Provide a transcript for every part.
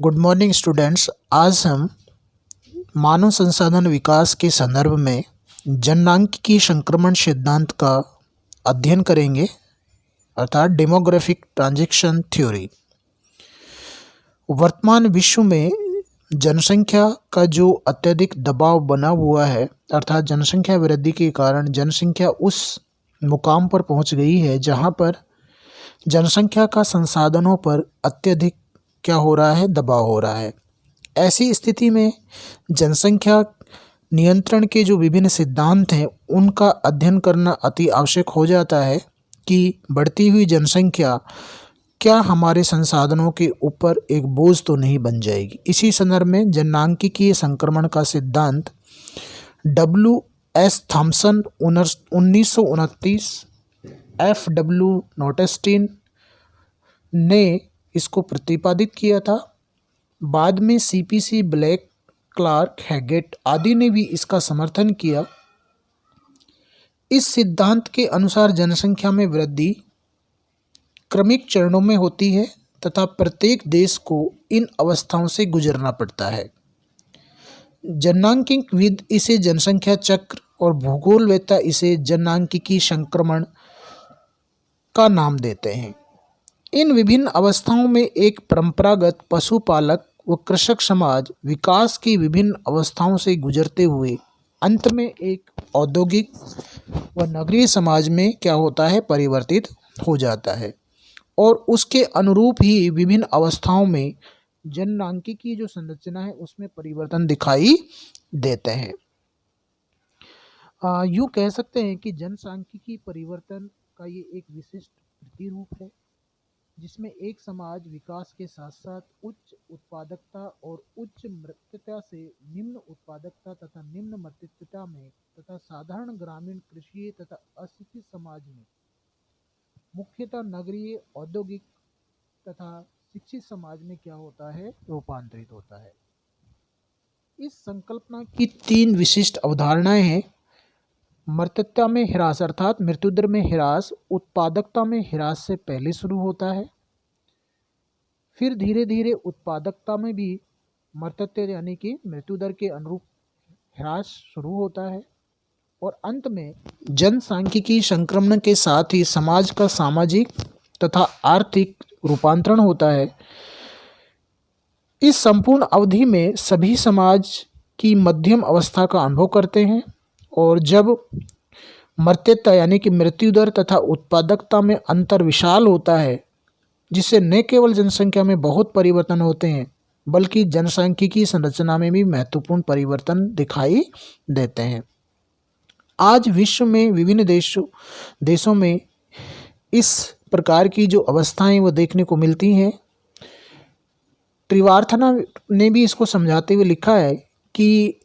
Good morning students. आज हम मानव संसाधन विकास के संदर्भ में जननांकिकी संक्रमण सिद्धांत का अध्ययन करेंगे, अर्थात डेमोग्राफिक ट्रांजैक्शन थ्योरी। वर्तमान विश्व में जनसंख्या का जो अत्यधिक दबाव बना हुआ है, अर्थात जनसंख्या वृद्धि के कारण जनसंख्या उस मुकाम पर पहुंच गई है जहां पर जनसंख्या का संसाधनों पर अत्यधिक क्या हो रहा है, दबाव हो रहा है। ऐसी स्थिति में जनसंख्या नियंत्रण के जो विभिन्न सिद्धांत हैं उनका अध्ययन करना अति आवश्यक हो जाता है कि बढ़ती हुई जनसंख्या क्या हमारे संसाधनों के ऊपर एक बोझ तो नहीं बन जाएगी। इसी संदर्भ में जननांकिकीय संक्रमण का सिद्धांत W.S. Thompson 1929, F.W. नोटेस्टीन ने इसको प्रतिपादित किया था। बाद में CPC ब्लैक, क्लार्क, हैगेट आदि ने भी इसका समर्थन किया। इस सिद्धांत के अनुसार जनसंख्या में वृद्धि क्रमिक चरणों में होती है तथा प्रत्येक देश को इन अवस्थाओं से गुजरना पड़ता है। जननांकिकविद इसे जनसंख्या चक्र और भूगोलवेत्ता इसे जननांकिकी संक्रमण का नाम देते हैं। इन विभिन्न अवस्थाओं में एक परंपरागत पशुपालक व कृषक समाज विकास की विभिन्न अवस्थाओं से गुजरते हुए अंत में एक औद्योगिक व नगरीय समाज में क्या होता है, परिवर्तित हो जाता है और उसके अनुरूप ही विभिन्न अवस्थाओं में जननांकिकी जो संरचना है उसमें परिवर्तन दिखाई देते हैं। यूँ कह सकते हैं कि जनसांख्यिकी परिवर्तन का ये एक विशिष्ट प्रतिरूप है जिसमें एक समाज विकास के साथ साथ उच्च उत्पादकता और उच्च मृत्यता से निम्न उत्पादकता तथा निम्न मृत्यता में तथा साधारण ग्रामीण कृषि तथा अशिक्षित समाज में मुख्यतः नगरीय, औद्योगिक तथा शिक्षित समाज में क्या होता है, रूपांतरित होता है। इस संकल्पना की तीन विशिष्ट अवधारणाएं हैं। मृत्यता में ह्रास अर्थात मृत्यु दर में ह्रास उत्पादकता में ह्रास से पहले शुरू होता है, फिर धीरे धीरे उत्पादकता में भी मृत्यता यानी कि मृत्यु दर के अनुरूप ह्रास शुरू होता है और अंत में जनसांख्यिकी संक्रमण के साथ ही समाज का सामाजिक तथा आर्थिक रूपांतरण होता है। इस संपूर्ण अवधि में सभी समाज की मध्यम अवस्था का अनुभव करते हैं और जब मृत्यता यानी कि मृत्यु दर तथा उत्पादकता में अंतर विशाल होता है जिससे न केवल जनसंख्या में बहुत परिवर्तन होते हैं बल्कि जनसांख्यिकी संरचना में भी महत्वपूर्ण परिवर्तन दिखाई देते हैं। आज विश्व में विभिन्न देशों में इस प्रकार की जो अवस्थाएं वो देखने को मिलती हैं। त्रिवार्थना ने भी इसको समझाते हुए लिखा है कि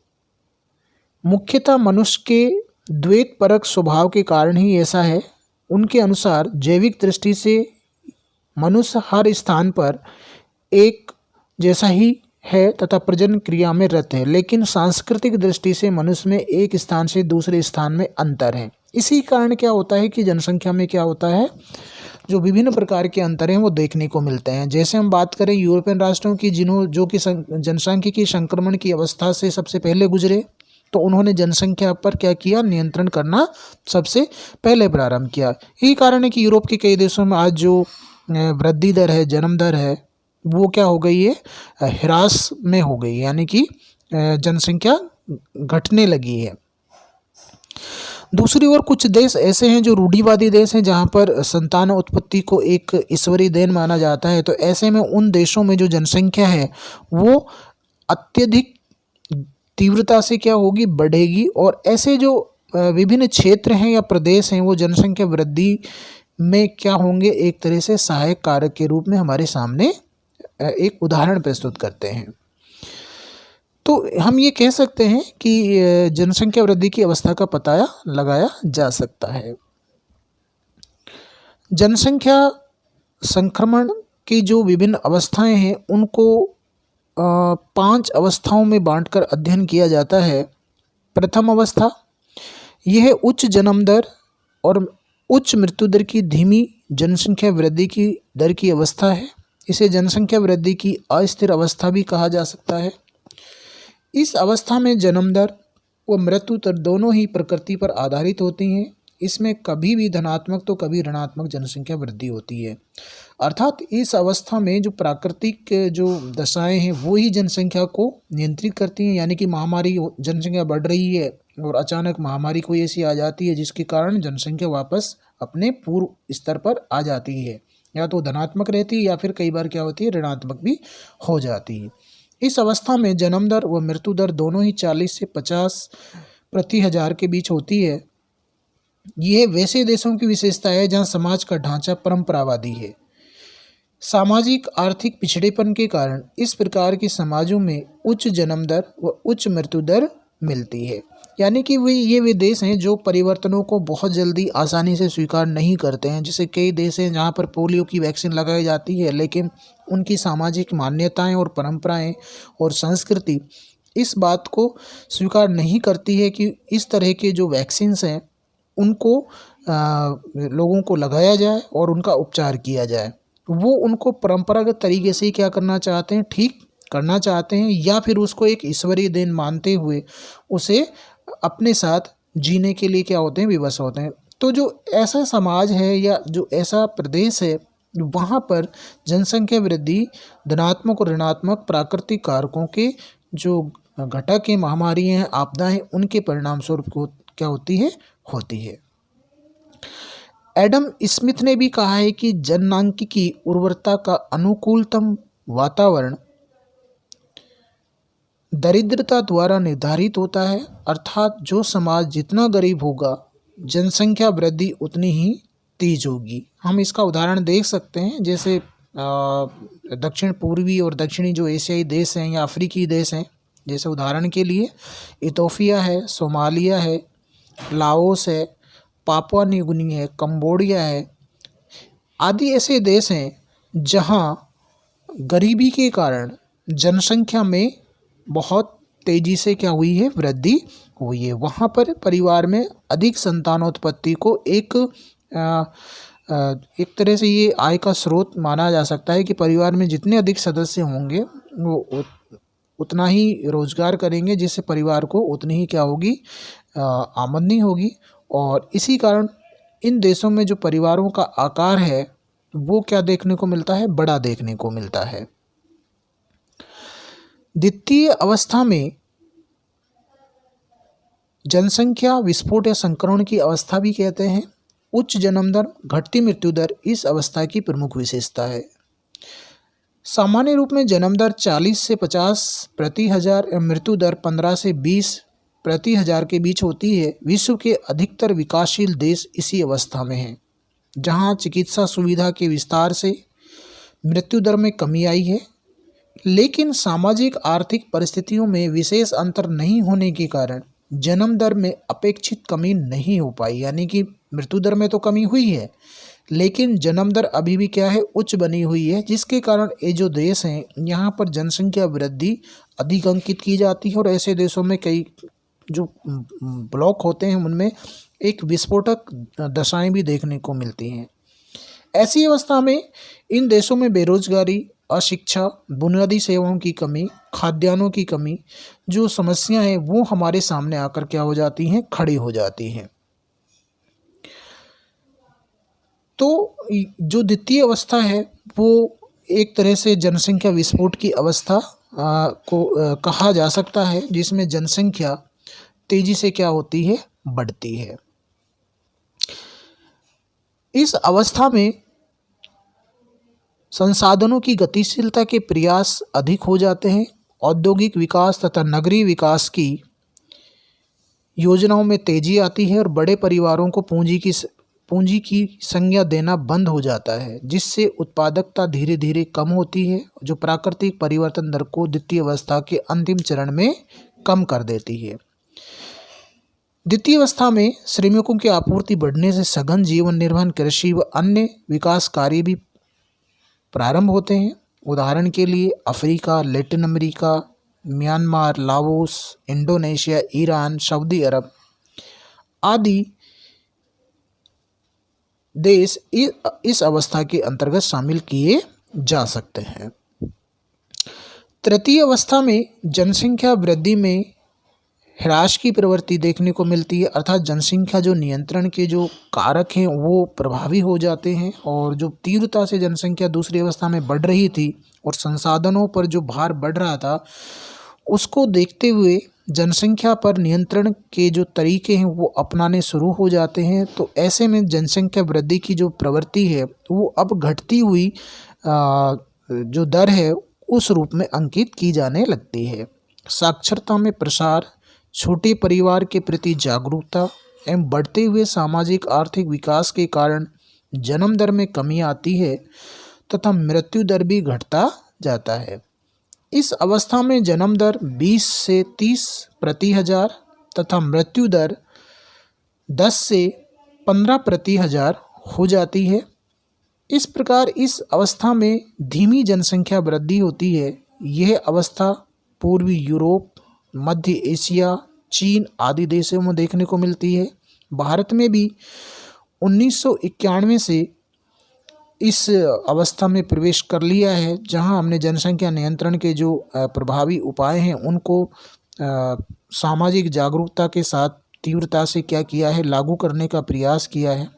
मुख्यतः मनुष्य के द्वैतपरक स्वभाव के कारण ही ऐसा है। उनके अनुसार जैविक दृष्टि से मनुष्य हर स्थान पर एक जैसा ही है तथा प्रजनन क्रिया में रत है, लेकिन सांस्कृतिक दृष्टि से मनुष्य में एक स्थान से दूसरे स्थान में अंतर है। इसी कारण क्या होता है कि जनसंख्या में क्या होता है, जो विभिन्न प्रकार के अंतर हैं वो देखने को मिलते हैं। जैसे हम बात करें यूरोपियन राष्ट्रों की जो कि जनसांख्यिकी संक्रमण की अवस्था से सबसे पहले गुजरे, तो उन्होंने जनसंख्या पर क्या किया, नियंत्रण करना सबसे पहले प्रारंभ किया। यही कारण है कि यूरोप के कई देशों में आज जो वृद्धि दर है, जन्म दर है, वो क्या हो गई है, ह्रास में हो गई, यानी कि जनसंख्या घटने लगी है। दूसरी ओर कुछ देश ऐसे हैं जो रूढ़िवादी देश हैं जहाँ पर संतान उत्पत्ति को एक ईश्वरीय देन माना जाता है। तो ऐसे में उन देशों में जो जनसंख्या है वो अत्यधिक तीव्रता से क्या होगी, बढ़ेगी और ऐसे जो विभिन्न क्षेत्र हैं या प्रदेश हैं वो जनसंख्या वृद्धि में क्या होंगे, एक तरह से सहायक कारक के रूप में हमारे सामने एक उदाहरण प्रस्तुत करते हैं। तो हम ये कह सकते हैं कि जनसंख्या वृद्धि की अवस्था का पता लगाया जा सकता है। जनसंख्या संक्रमण की जो विभिन्न अवस्थाएं हैं उनको 5 अवस्थाओं में बांटकर अध्ययन किया जाता है। प्रथम अवस्था यह उच्च जन्म दर और उच्च मृत्यु दर की धीमी जनसंख्या वृद्धि की दर की अवस्था है। इसे जनसंख्या वृद्धि की अस्थिर अवस्था भी कहा जा सकता है। इस अवस्था में जन्म दर व मृत्यु दर दोनों ही प्रकृति पर आधारित होती हैं। इसमें कभी भी धनात्मक तो कभी ऋणात्मक जनसंख्या वृद्धि होती है। अर्थात इस अवस्था में जो प्राकृतिक जो दशाएं हैं वो ही जनसंख्या को नियंत्रित करती हैं, यानी कि महामारी जनसंख्या बढ़ रही है और अचानक महामारी कोई ऐसी आ जाती है जिसके कारण जनसंख्या वापस अपने पूर्व स्तर पर आ जाती है, या तो धनात्मक रहती है या फिर कई बार क्या होती है ऋणात्मक भी हो जाती है। इस अवस्था में जन्म दर व मृत्यु दर दोनों ही 40 से 50 प्रति हजार के बीच होती है। ये वैसे देशों की विशेषता है जहाँ समाज का ढांचा परंपरावादी है। सामाजिक आर्थिक पिछड़ेपन के कारण इस प्रकार के समाजों में उच्च जन्म दर व उच्च मृत्यु दर मिलती है। यानी कि वे देश हैं जो परिवर्तनों को बहुत जल्दी आसानी से स्वीकार नहीं करते हैं। जैसे कई देश हैं जहाँ पर पोलियो की वैक्सीन लगाई जाती है, लेकिन उनकी सामाजिक मान्यताएं और परंपराएं और संस्कृति इस बात को स्वीकार नहीं करती है कि इस तरह के जो वैक्सीन्स हैं उनको लोगों को लगाया जाए और उनका उपचार किया जाए। वो उनको परंपरागत तरीके से क्या करना चाहते हैं, ठीक करना चाहते हैं, या फिर उसको एक ईश्वरीय देन मानते हुए उसे अपने साथ जीने के लिए क्या होते हैं, विवश होते हैं। तो जो ऐसा समाज है या जो ऐसा प्रदेश है वहाँ पर जनसंख्या वृद्धि धनात्मक और ऋणात्मक प्राकृतिक कारकों के जो घटक हैं, महामारियाँ हैं, आपदाएं, उनके परिणाम स्वरूप क्या होती है। एडम स्मिथ ने भी कहा है कि जननांकिकी उर्वरता का अनुकूलतम वातावरण दरिद्रता द्वारा निर्धारित होता है। अर्थात जो समाज जितना गरीब होगा जनसंख्या वृद्धि उतनी ही तेज होगी। हम इसका उदाहरण देख सकते हैं, जैसे दक्षिण पूर्वी और दक्षिणी जो एशियाई देश हैं या अफ्रीकी देश हैं, जैसे उदाहरण के लिए इथोपिया है, सोमालिया है, लाओस है, पापुआ न्यू गिनी है, कंबोडिया है आदि ऐसे देश हैं जहां गरीबी के कारण जनसंख्या में बहुत तेज़ी से क्या हुई है, वृद्धि हुई है। वहाँ पर परिवार में अधिक संतानोत्पत्ति को एक तरह से ये आय का स्रोत माना जा सकता है कि परिवार में जितने अधिक सदस्य होंगे वो उतना ही रोजगार करेंगे, जिससे परिवार को उतनी ही क्या होगी, आमदनी होगी। और इसी कारण इन देशों में जो परिवारों का आकार है वो क्या देखने को मिलता है, बड़ा देखने को मिलता है। द्वितीय अवस्था में जनसंख्या विस्फोट या संक्रमण की अवस्था भी कहते हैं। उच्च जन्म दर, घटती मृत्यु दर इस अवस्था की प्रमुख विशेषता है। सामान्य रूप में जन्म दर 40 से 50 प्रति हजार, मृत्यु दर 15 से 20 प्रति हजार के बीच होती है। विश्व के अधिकतर विकासशील देश इसी अवस्था में हैं, जहां चिकित्सा सुविधा के विस्तार से मृत्यु दर में कमी आई है, लेकिन सामाजिक आर्थिक परिस्थितियों में विशेष अंतर नहीं होने के कारण जन्म दर में अपेक्षित कमी नहीं हो पाई। यानी कि मृत्यु दर में तो कमी हुई है, लेकिन जन्म दर अभी भी क्या है, उच्च बनी हुई है, जिसके कारण ये जो देश हैं यहाँ पर जनसंख्या वृद्धि अधिक अंकित की जाती है। और ऐसे देशों में कई जो ब्लॉक होते हैं उनमें एक विस्फोटक दशाएं भी देखने को मिलती हैं। ऐसी अवस्था में इन देशों में बेरोजगारी, अशिक्षा, बुनियादी सेवाओं की कमी, खाद्यान्नों की कमी जो समस्या है वो हमारे सामने आकर क्या हो जाती हैं, खड़ी हो जाती हैं। तो जो द्वितीय अवस्था है वो एक तरह से जनसंख्या विस्फोट की अवस्था को कहा जा सकता है, जिसमें जनसंख्या तेजी से क्या होती है, बढ़ती है। इस अवस्था में संसाधनों की गतिशीलता के प्रयास अधिक हो जाते हैं। औद्योगिक विकास तथा नगरीय विकास की योजनाओं में तेजी आती है और बड़े परिवारों को पूंजी की संज्ञा देना बंद हो जाता है, जिससे उत्पादकता धीरे धीरे कम होती है, जो प्राकृतिक परिवर्तन दर को द्वितीय अवस्था के अंतिम चरण में कम कर देती है। द्वितीय अवस्था में श्रमिकों की आपूर्ति बढ़ने से सघन जीवन निर्वहन, कृषि व अन्य विकास कार्य भी प्रारंभ होते हैं। उदाहरण के लिए Africa, Latin America, Myanmar, Laos, Indonesia, Iran, Saudi Arab आदि देश इस अवस्था के अंतर्गत शामिल किए जा सकते हैं। तृतीय अवस्था में जनसंख्या वृद्धि में ह्रास की प्रवृत्ति देखने को मिलती है, अर्थात जनसंख्या जो नियंत्रण के जो कारक हैं वो प्रभावी हो जाते हैं, और जो तीव्रता से जनसंख्या दूसरी अवस्था में बढ़ रही थी और संसाधनों पर जो भार बढ़ रहा था, उसको देखते हुए जनसंख्या पर नियंत्रण के जो तरीके हैं वो अपनाने शुरू हो जाते हैं। तो ऐसे में जनसंख्या वृद्धि की जो प्रवृत्ति है वो अब घटती हुई जो दर है उस रूप में अंकित की जाने लगती है। साक्षरता में प्रसार, छोटे परिवार के प्रति जागरूकता एवं बढ़ते हुए सामाजिक आर्थिक विकास के कारण जन्म दर में कमी आती है तथा मृत्यु दर भी घटता जाता है। इस अवस्था में जन्म दर 20 से 30 प्रति हजार तथा मृत्यु दर 10 से 15 प्रति हजार हो जाती है। इस प्रकार इस अवस्था में धीमी जनसंख्या वृद्धि होती है। यह अवस्था पूर्वी यूरोप, मध्य एशिया, चीन आदि देशों में देखने को मिलती है। भारत में भी 1991 से इस अवस्था में प्रवेश कर लिया है, जहां हमने जनसंख्या नियंत्रण के जो प्रभावी उपाय हैं उनको सामाजिक जागरूकता के साथ तीव्रता से क्या किया है, लागू करने का प्रयास किया है।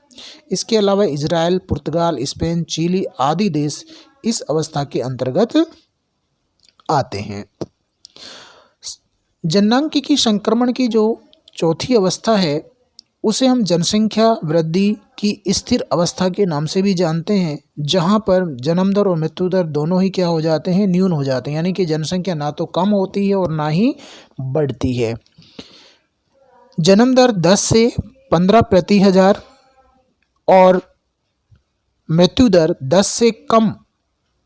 इसके अलावा इजराइल, पुर्तगाल, स्पेन, चिली आदि देश इस अवस्था के अंतर्गत आते हैं। जननांकिकी संक्रमण की जो चौथी अवस्था है उसे हम जनसंख्या वृद्धि की स्थिर अवस्था के नाम से भी जानते हैं, जहां पर जन्म दर और मृत्यु दर दोनों ही क्या हो जाते हैं, न्यून हो जाते हैं, यानी कि जनसंख्या ना तो कम होती है और ना ही बढ़ती है। जन्म दर 10 से 15 प्रति हजार और मृत्यु दर 10 से कम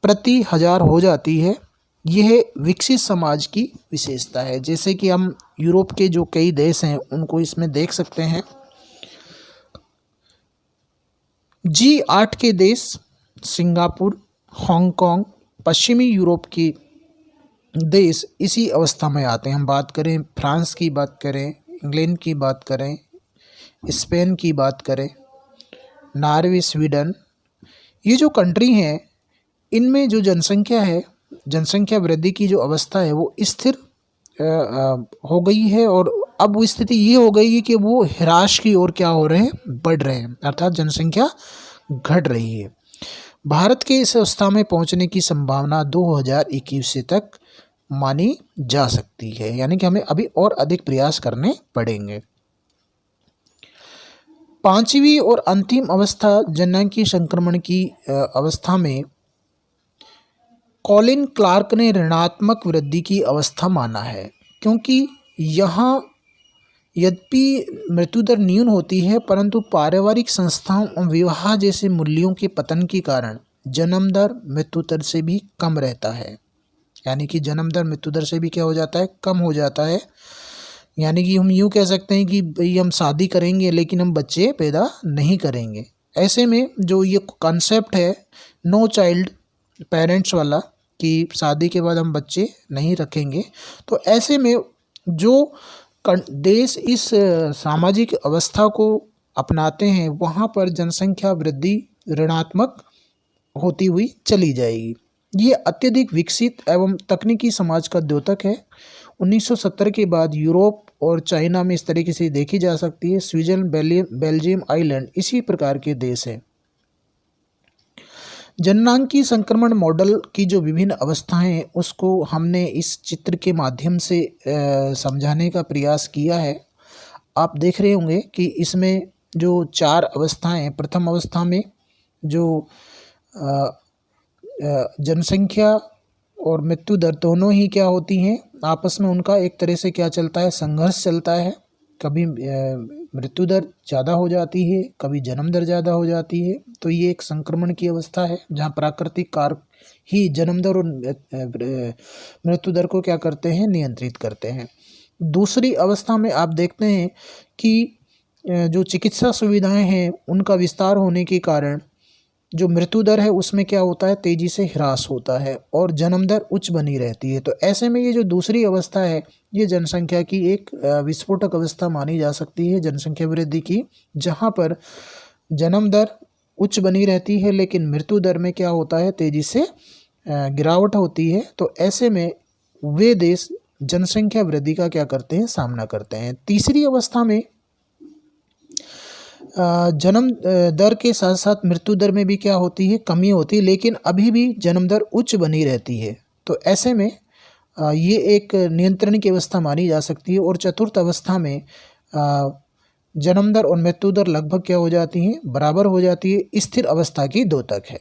प्रति हजार हो जाती है। यह विकसित समाज की विशेषता है। जैसे कि हम यूरोप के जो कई देश हैं उनको इसमें देख सकते हैं। G8 के देश सिंगापुर, हांगकांग, पश्चिमी यूरोप के देश इसी अवस्था में आते हैं। हम बात करें फ्रांस की, बात करें इंग्लैंड की, बात करें स्पेन की, बात करें नॉर्वे, स्वीडन, ये जो कंट्री हैं इनमें जो जनसंख्या है, जनसंख्या वृद्धि की जो अवस्था है वो स्थिर हो गई है, और अब वो स्थिति ये हो गई है कि वो ह्रास की ओर क्या हो रहे हैं, बढ़ रहे हैं, अर्थात जनसंख्या घट रही है। भारत के इस अवस्था में पहुंचने की संभावना 2021 तक मानी जा सकती है, यानी कि हमें अभी और अधिक प्रयास करने पड़ेंगे। पांचवी और अंतिम अवस्था जननांकीय संक्रमण की अवस्था में कॉलिन क्लार्क ने ऋणात्मक वृद्धि की अवस्था माना है, क्योंकि यहाँ यद्यपि मृत्यु दर न्यून होती है परंतु पारिवारिक संस्थाओं और विवाह जैसे मूल्यों के पतन के कारण जन्म दर मृत्यु दर से भी कम रहता है। यानी कि जन्म दर मृत्यु दर से भी क्या हो जाता है, कम हो जाता है। यानी कि हम यूँ कह सकते हैं कि भाई हम शादी करेंगे लेकिन हम बच्चे पैदा नहीं करेंगे। ऐसे में जो ये कॉन्सेप्ट है नो चाइल्ड पेरेंट्स वाला, कि शादी के बाद हम बच्चे नहीं रखेंगे, तो ऐसे में जो देश इस सामाजिक अवस्था को अपनाते हैं वहाँ पर जनसंख्या वृद्धि ऋणात्मक होती हुई चली जाएगी। ये अत्यधिक विकसित एवं तकनीकी समाज का द्योतक है। 1970 के बाद यूरोप और चाइना में इस तरीके से देखी जा सकती है। स्विट्जरलैंड, बेल्जियम, आइलैंड इसी प्रकार के देश हैं। जननांकीय संक्रमण मॉडल की जो विभिन्न अवस्थाएं हैं उसको हमने इस चित्र के माध्यम से समझाने का प्रयास किया है। आप देख रहे होंगे कि इसमें जो 4 अवस्थाएं हैं, प्रथम अवस्था में जो जनसंख्या और मृत्यु दर दोनों ही क्या होती हैं, आपस में उनका एक तरह से क्या चलता है, संघर्ष चलता है। कभी मृत्यु दर ज़्यादा हो जाती है, कभी जन्म दर ज़्यादा हो जाती है। तो ये एक संक्रमण की अवस्था है जहाँ प्राकृतिक कारक ही जन्म दर और मृत्यु दर को क्या करते हैं, नियंत्रित करते हैं। दूसरी अवस्था में आप देखते हैं कि जो चिकित्सा सुविधाएं हैं उनका विस्तार होने के कारण जो मृत्यु दर है उसमें क्या होता है, तेजी से ह्रास होता है और जन्म दर उच्च बनी रहती है। तो ऐसे में ये जो दूसरी अवस्था है ये जनसंख्या की एक विस्फोटक अवस्था मानी जा सकती है, जनसंख्या वृद्धि की, जहाँ पर जन्म दर उच्च बनी रहती है, लेकिन मृत्यु दर में क्या होता है, तेजी से गिरावट होती है। तो ऐसे में वे देश जनसंख्या वृद्धि का क्या करते हैं, सामना करते हैं। तीसरी अवस्था में जन्म दर के साथ साथ मृत्यु दर में भी क्या होती है, कमी होती है, लेकिन अभी भी जन्म दर उच्च बनी रहती है। तो ऐसे में ये एक नियंत्रण की अवस्था मानी जा सकती है। और चतुर्थ अवस्था में जन्म दर और मृत्यु दर लगभग क्या हो जाती हैं, बराबर हो जाती है। स्थिर अवस्था की 2 तक है।